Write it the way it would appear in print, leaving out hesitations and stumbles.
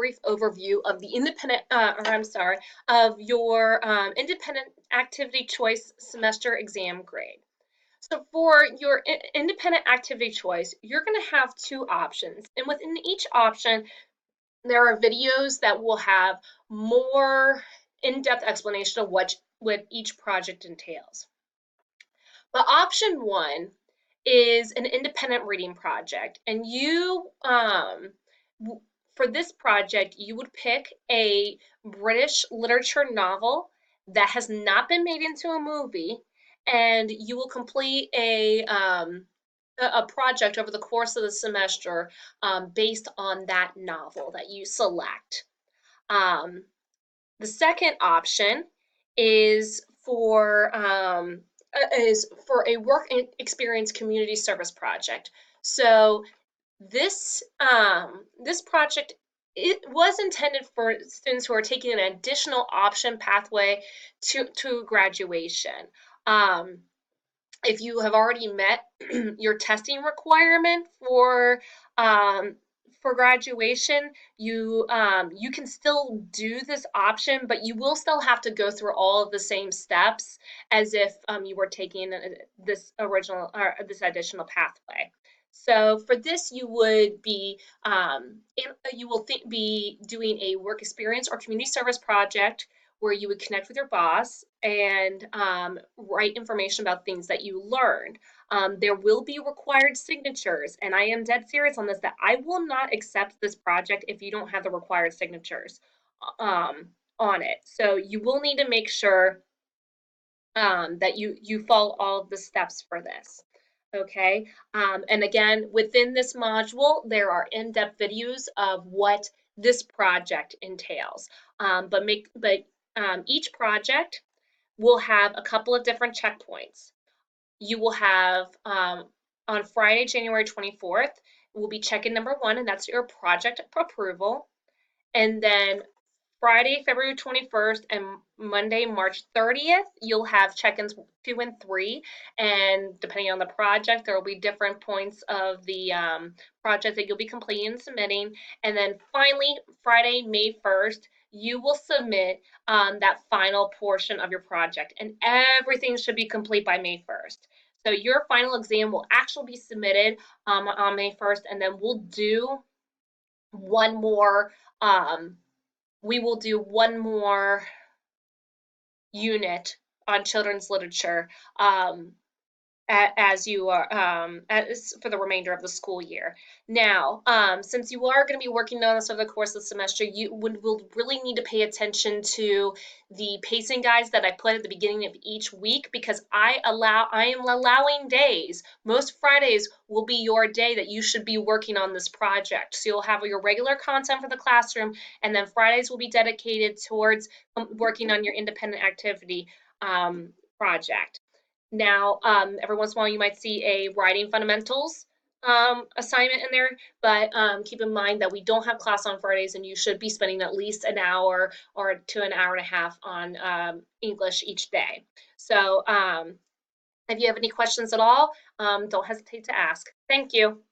brief overview of the of your independent activity choice semester exam grade. So for your independent activity choice, you're going to have two options. And within each option, there are videos that will have more in-depth explanation of what each project entails. But option one is an independent reading project, and for this project, you would pick a British literature novel that has not been made into a movie, and you will complete a project over the course of the semester based on that novel that you select. Um, the second option is for a work experience community service project. So this project, it was intended for students who are taking an additional option pathway to graduation. Um, if you have already met your testing requirement for graduation, you can still do this option, but you will still have to go through all of the same steps as if you were taking this additional pathway. So for this, you would be be doing a work experience or community service project where you would connect with your boss and write information about things that you learned. There will be required signatures, and I am dead serious on this, that I will not accept this project if you don't have the required signatures on it. So you will need to make sure that you follow all of the steps for this. Okay, and again, within this module, there are in-depth videos of what this project entails. But each project will have a couple of different checkpoints. You will have on Friday, January 24th, will be check-in number one, and that's your project approval. And then Friday, February 21st, and Monday, March 30th, you'll have check-ins 2 and 3. And depending on the project, there will be different points of the project that you'll be completing and submitting. And then finally, Friday, May 1st, you will submit that final portion of your project. And everything should be complete by May 1st. So your final exam will actually be submitted on May 1st, and then we'll do one more we will do one more unit on children's literature as you are for the remainder of the school year. Now, since you are going to be working on this over the course of the semester, you will really need to pay attention to the pacing guides that I put at the beginning of each week, because I am allowing days. Most Fridays will be your day that you should be working on this project. So you'll have your regular content for the classroom, and then Fridays will be dedicated towards working on your independent activity project. Now, every once in a while, you might see a writing fundamentals assignment in there, but keep in mind that we don't have class on Fridays, and you should be spending at least an hour or to an hour and a half on English each day. So if you have any questions at all, don't hesitate to ask. Thank you.